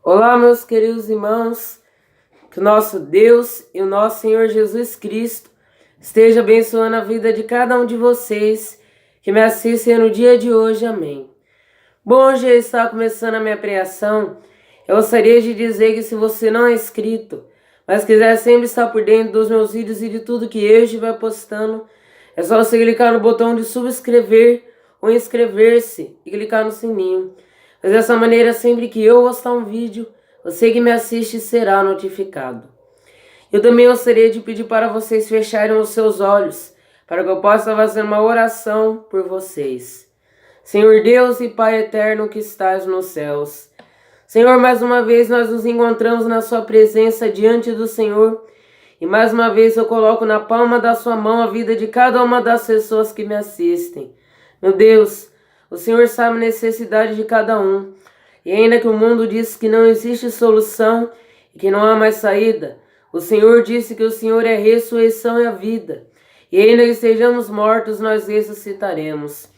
Olá, meus queridos irmãos, que o nosso Deus e o nosso Senhor Jesus Cristo esteja abençoando a vida de cada um de vocês que me assistem no dia de hoje, amém. Bom, hoje está começando a minha pregação. Eu gostaria de dizer que se você não é inscrito, mas quiser sempre estar por dentro dos meus vídeos e de tudo que eu estiver postando, é só você clicar no botão de subscrever ou inscrever-se e clicar no sininho. Mas dessa maneira, sempre que eu postar um vídeo, você que me assiste será notificado. Eu também gostaria de pedir para vocês fecharem os seus olhos, para que eu possa fazer uma oração por vocês. Senhor Deus e Pai eterno que estás nos céus, Senhor, mais uma vez nós nos encontramos na sua presença diante do Senhor, e mais uma vez eu coloco na palma da sua mão a vida de cada uma das pessoas que me assistem. Meu Deus, o Senhor sabe a necessidade de cada um. E ainda que o mundo diz que não existe solução e que não há mais saída, o Senhor disse que o Senhor é a ressurreição e a vida. E ainda que estejamos mortos, nós ressuscitaremos.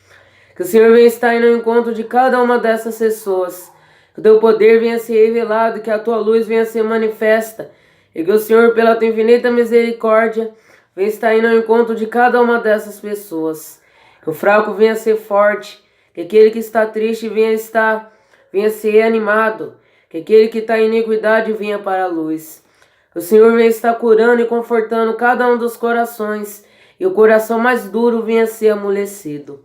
Que o Senhor venha estar no encontro de cada uma dessas pessoas. Que o teu poder venha ser revelado, que a tua luz venha ser manifesta. E que o Senhor, pela tua infinita misericórdia, venha estar no encontro de cada uma dessas pessoas. Que o fraco venha ser forte, que aquele que está triste venha ser animado, que aquele que está em iniquidade venha para a luz. Que o Senhor venha estar curando e confortando cada um dos corações, e o coração mais duro venha ser amolecido.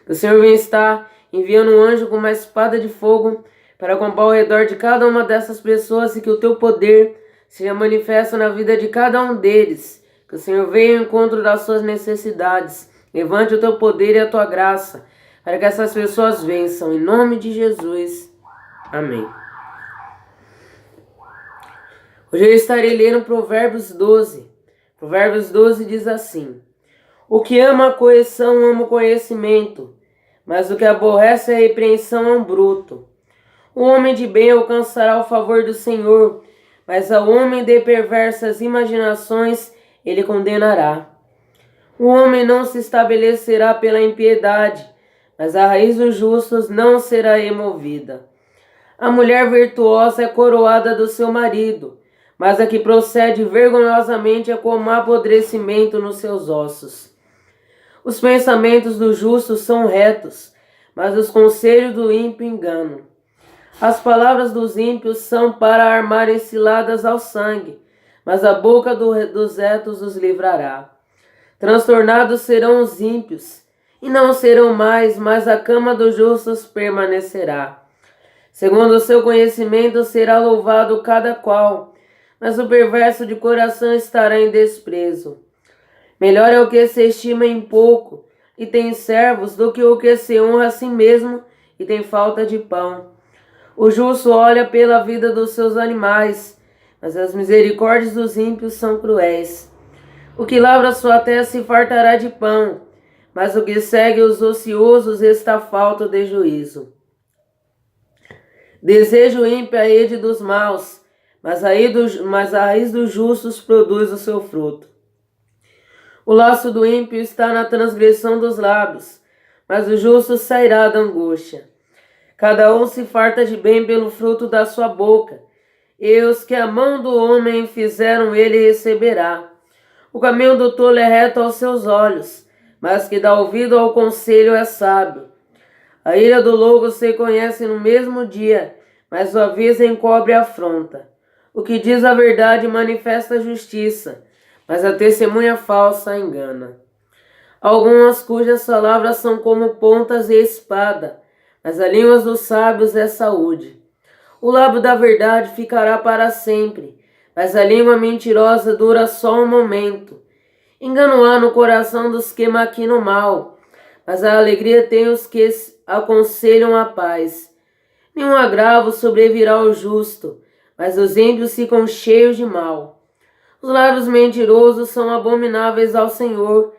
Que o Senhor venha estar enviando um anjo com uma espada de fogo para acampar ao redor de cada uma dessas pessoas e que o teu poder seja manifesto na vida de cada um deles. Que o Senhor venha ao encontro das suas necessidades. Levante o teu poder e a tua graça, para que essas pessoas vençam, em nome de Jesus. Amém. Hoje eu estarei lendo Provérbios 12. Provérbios 12 diz assim: O que ama a correção ama o conhecimento, mas o que aborrece a repreensão é um bruto. O homem de bem alcançará o favor do Senhor, mas ao homem de perversas imaginações ele condenará. O homem não se estabelecerá pela impiedade, mas a raiz dos justos não será removida. A mulher virtuosa é coroada do seu marido, mas a que procede vergonhosamente é como apodrecimento nos seus ossos. Os pensamentos do justo são retos, mas os conselhos do ímpio enganam. As palavras dos ímpios são para armarem ciladas ao sangue, mas a boca dos retos os livrará. Transtornados serão os ímpios, e não serão mais, mas a cama dos justos permanecerá. Segundo o seu conhecimento será louvado cada qual, mas o perverso de coração estará em desprezo. Melhor é o que se estima em pouco, e tem servos, do que o que se honra a si mesmo, e tem falta de pão. O justo olha pela vida dos seus animais, mas as misericórdias dos ímpios são cruéis. O que lavra sua terra se fartará de pão, mas o que segue os ociosos está falto de juízo. Desejo ímpio a rede dos maus, mas a raiz dos justos produz o seu fruto. O laço do ímpio está na transgressão dos lábios, mas o justo sairá da angústia. Cada um se farta de bem pelo fruto da sua boca, e os que a mão do homem fizeram ele receberá. O caminho do tolo é reto aos seus olhos, mas que dá ouvido ao conselho é sábio. A ira do louco se conhece no mesmo dia, mas sua aviso encobre a afronta. O que diz a verdade manifesta a justiça, mas a testemunha falsa engana. Algumas cujas palavras são como pontas de espada, mas a língua dos sábios é saúde. O lábio da verdade ficará para sempre, mas a língua mentirosa dura só um momento. Engano há no coração dos que maquinam mal, mas a alegria tem os que aconselham a paz. Nenhum agravo sobrevirá ao justo, mas os ímpios ficam cheios de mal. Os lábios mentirosos são abomináveis ao Senhor,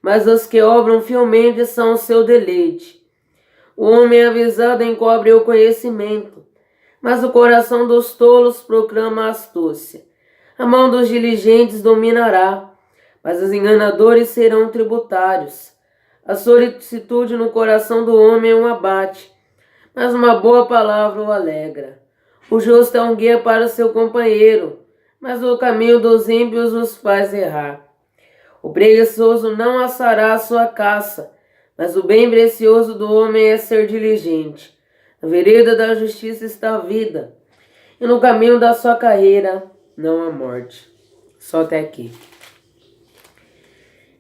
mas os que obram fielmente são o seu deleite. O homem avisado encobre o conhecimento, mas o coração dos tolos proclama a astúcia. A mão dos diligentes dominará, mas os enganadores serão tributários. A solicitude no coração do homem o abate, mas uma boa palavra o alegra. O justo é um guia para o seu companheiro, mas o caminho dos ímpios os faz errar. O preguiçoso não assará a sua caça, mas o bem precioso do homem é ser diligente. Na vereda da justiça está a vida, e no caminho da sua carreira não há morte. Só até aqui.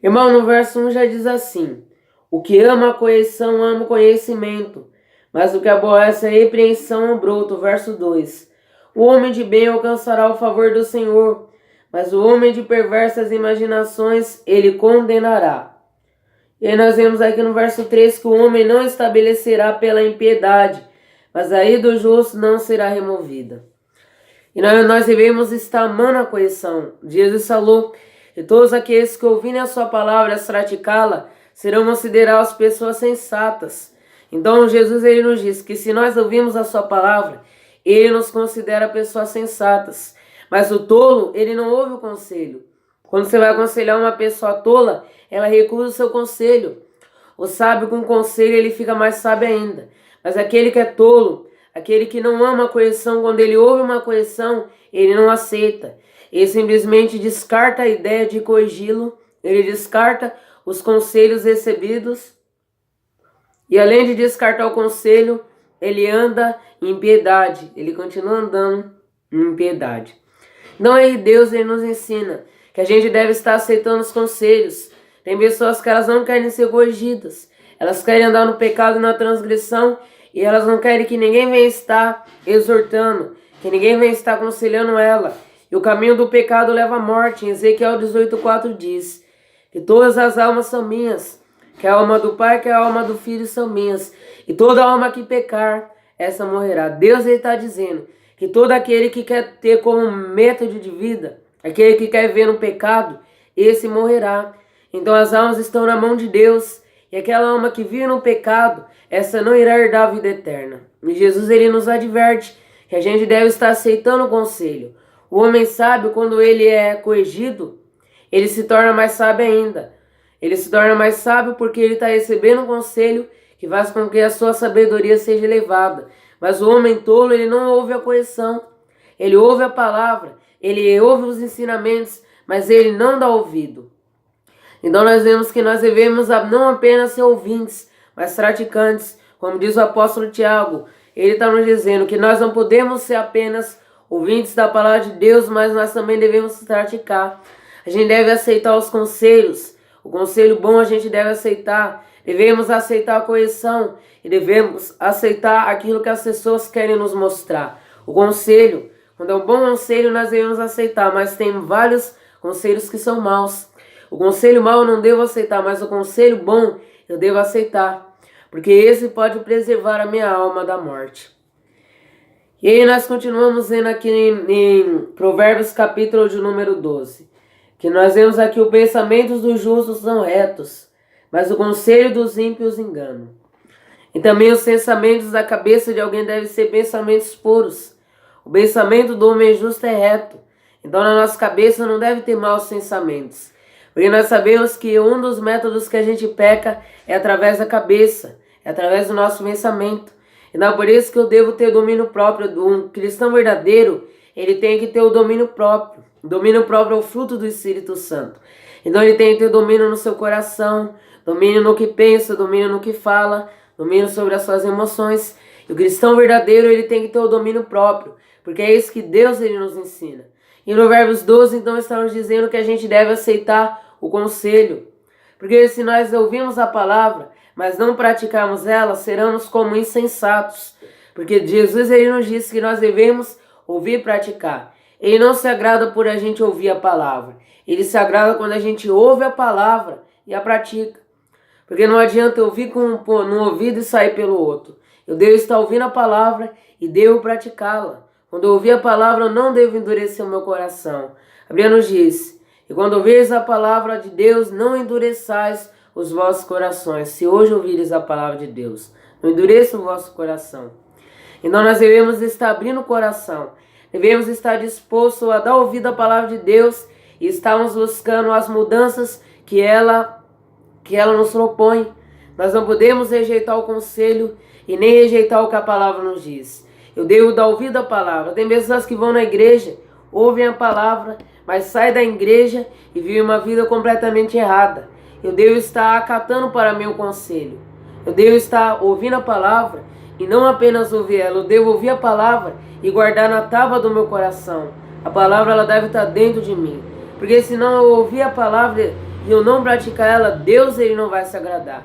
Irmão, no verso 1 já diz assim: o que ama a correção ama o conhecimento, mas o que aborrece a repreensão é o broto. Verso 2: o homem de bem alcançará o favor do Senhor, mas o homem de perversas imaginações ele condenará. E aí nós vemos aqui no verso 3 que o homem não estabelecerá pela impiedade, mas a ira do justo não será removida. E nós devemos estar amando a correção. Jesus falou: e todos aqueles que ouvirem a sua palavra e praticá-la serão considerados pessoas sensatas. Então Jesus ele nos diz que se nós ouvirmos a sua palavra, ele nos considera pessoas sensatas. Mas o tolo, ele não ouve o conselho. Quando você vai aconselhar uma pessoa tola, ela recusa o seu conselho. O sábio com conselho, ele fica mais sábio ainda. Mas aquele que é tolo, aquele que não ama a correção, quando ele ouve uma correção, ele não aceita. Ele simplesmente descarta a ideia de corrigi-lo, ele descarta os conselhos recebidos. E além de descartar o conselho, ele anda em piedade, ele continua andando em piedade. Então aí Deus ele nos ensina que a gente deve estar aceitando os conselhos. Tem pessoas que elas não querem ser corrigidas, elas querem andar no pecado e na transgressão, e elas não querem que ninguém venha estar exortando, que ninguém venha estar aconselhando ela. E o caminho do pecado leva à morte. Em Ezequiel 18:4 diz que todas as almas são minhas, que a alma do Pai, que a alma do Filho são minhas, e toda alma que pecar, essa morrerá. Deus está dizendo que todo aquele que quer ter como método de vida, aquele que quer ver no pecado, esse morrerá. Então as almas estão na mão de Deus, e aquela alma que vive no pecado, essa não irá herdar a vida eterna. E Jesus ele nos adverte que a gente deve estar aceitando o conselho. O homem sábio, quando ele é corrigido, ele se torna mais sábio ainda. Ele se torna mais sábio porque ele está recebendo um conselho que faz com que a sua sabedoria seja elevada. Mas o homem tolo, ele não ouve a correção. Ele ouve a palavra, ele ouve os ensinamentos, mas ele não dá ouvido. Então nós vemos que nós devemos não apenas ser ouvintes, mas praticantes. Como diz o apóstolo Tiago, ele está nos dizendo que nós não podemos ser apenas ouvintes da palavra de Deus, mas nós também devemos praticar. A gente deve aceitar os conselhos. O conselho bom a gente deve aceitar. Devemos aceitar a correção e devemos aceitar aquilo que as pessoas querem nos mostrar. O conselho, quando é um bom conselho, nós devemos aceitar, mas tem vários conselhos que são maus. O conselho mau eu não devo aceitar, mas o conselho bom eu devo aceitar, porque esse pode preservar a minha alma da morte. E aí nós continuamos vendo aqui em Provérbios capítulo de número 12, que nós vemos aqui: os pensamentos dos justos são retos, mas o conselho dos ímpios engano. E também os pensamentos da cabeça de alguém devem ser pensamentos puros. O pensamento do homem justo é reto, então na nossa cabeça não deve ter maus pensamentos. Porque nós sabemos que um dos métodos que a gente peca é através da cabeça, é através do nosso pensamento. Então por isso que eu devo ter domínio próprio. Um cristão verdadeiro, ele tem que ter o domínio próprio. O domínio próprio é o fruto do Espírito Santo. Então ele tem que ter domínio no seu coração, domínio no que pensa, domínio no que fala, domínio sobre as suas emoções. E o cristão verdadeiro, ele tem que ter o domínio próprio, porque é isso que Deus ele nos ensina. E no Provérbios 12, então, estamos dizendo que a gente deve aceitar o conselho. Porque se nós ouvimos a palavra, mas não praticarmos ela, seremos como insensatos. Porque Jesus ele nos disse que nós devemos ouvir e praticar. Ele não se agrada por a gente ouvir a palavra. Ele se agrada quando a gente ouve a palavra e a pratica. Porque não adianta eu ouvir no ouvido e sair pelo outro. Eu devo estar ouvindo a palavra e devo praticá-la. Quando eu ouvir a palavra, eu não devo endurecer o meu coração. A Bíblia nos diz: e quando ouvires a palavra de Deus, não endureçais os vossos corações. Se hoje ouvires a palavra de Deus, não endureça o vosso coração. Então nós devemos estar abrindo o coração. Devemos estar dispostos a dar ouvido à palavra de Deus e estarmos buscando as mudanças que ela nos propõe. Nós não podemos rejeitar o conselho e nem rejeitar o que a palavra nos diz. eu devo dar ouvido à palavra. Tem pessoas que vão na igreja, ouvem a palavra, mas saem da igreja e vivem uma vida completamente errada. Eu devo estar acatando para mim o conselho. Eu devo estar ouvindo a palavra e não apenas ouvir ela. Eu devo ouvir a palavra e guardar na tábua do meu coração. A palavra ela deve estar dentro de mim. Porque se não eu ouvir a palavra e eu não praticar ela, Deus ele não vai se agradar.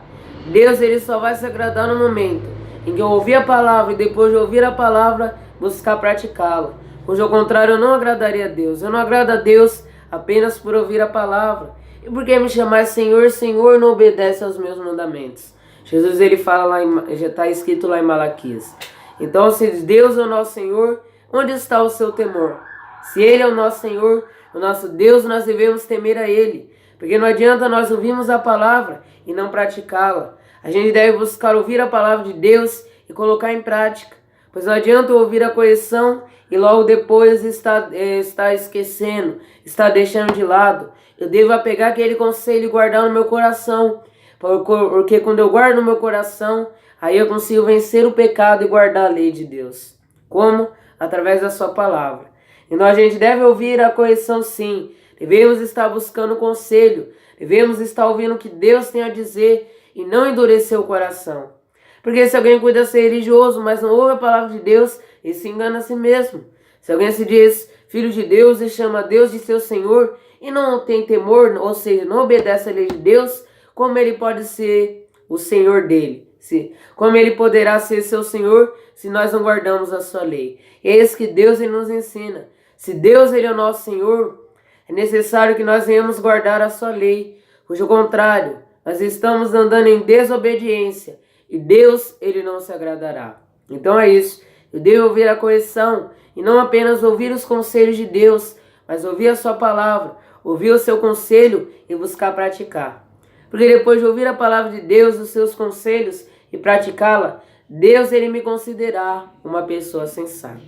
Deus ele só vai se agradar no momento em que eu ouvir a palavra e depois de ouvir a palavra buscar praticá-la. Pois ao contrário eu não agradaria a Deus. Eu não agrado a Deus apenas por ouvir a palavra. E por que me chamar Senhor, Senhor, não obedece aos meus mandamentos? Jesus ele fala lá, já está escrito lá em Malaquias. Então se Deus é o nosso Senhor, onde está o seu temor? Se Ele é o nosso Senhor, o nosso Deus, nós devemos temer a Ele. Porque não adianta nós ouvirmos a palavra e não praticá-la. A gente deve buscar ouvir a palavra de Deus e colocar em prática. Pois não adianta ouvir a correção e logo depois está esquecendo, está deixando de lado. Eu devo pegar aquele conselho e guardar no meu coração. Porque quando eu guardo no meu coração, aí eu consigo vencer o pecado e guardar a lei de Deus. Como? Através da sua palavra. Então a gente deve ouvir a correção sim. Devemos estar buscando conselho. Devemos estar ouvindo o que Deus tem a dizer e não endurecer o coração. Porque se alguém cuida ser religioso, mas não ouve a palavra de Deus, ele se engana a si mesmo. Se alguém se diz filho de Deus e chama Deus de seu Senhor e não tem temor, ou seja, não obedece a lei de Deus, como ele pode ser o Senhor dele? Como ele poderá ser seu Senhor se nós não guardamos a sua lei? E é isso que Deus ele nos ensina. Se Deus ele é o nosso Senhor, é necessário que nós venhamos guardar a sua lei. Cujo contrário, nós estamos andando em desobediência e Deus ele não se agradará. Então é isso. Eu devo ouvir a correção e não apenas ouvir os conselhos de Deus, mas ouvir a sua palavra, ouvir o seu conselho e buscar praticar. Porque depois de ouvir a palavra de Deus, os seus conselhos e praticá-la, Deus ele me considerar uma pessoa sensata.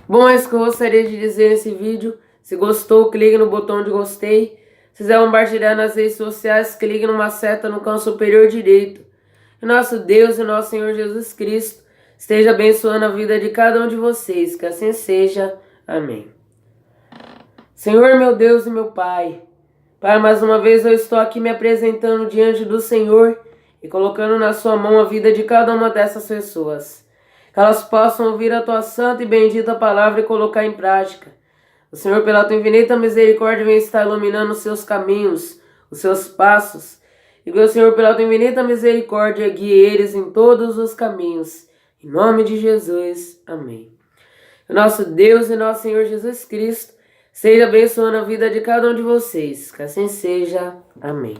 Bom, é isso que eu gostaria de dizer nesse vídeo. Se gostou, clique no botão de gostei. Se quiser compartilhar nas redes sociais, clique numa seta no canto superior direito. Que nosso Deus e nosso Senhor Jesus Cristo esteja abençoando a vida de cada um de vocês. Que assim seja. Amém. Senhor, meu Deus e meu Pai, Pai, mais uma vez eu estou aqui me apresentando diante do Senhor e colocando na sua mão a vida de cada uma dessas pessoas. Que elas possam ouvir a tua santa e bendita palavra e colocar em prática. O Senhor, pela tua infinita misericórdia, vem estar iluminando os seus caminhos, os seus passos. E que o Senhor, pela tua infinita misericórdia, guie eles em todos os caminhos. Em nome de Jesus. Amém. O nosso Deus e nosso Senhor Jesus Cristo seja abençoando a vida de cada um de vocês. Que assim seja. Amém.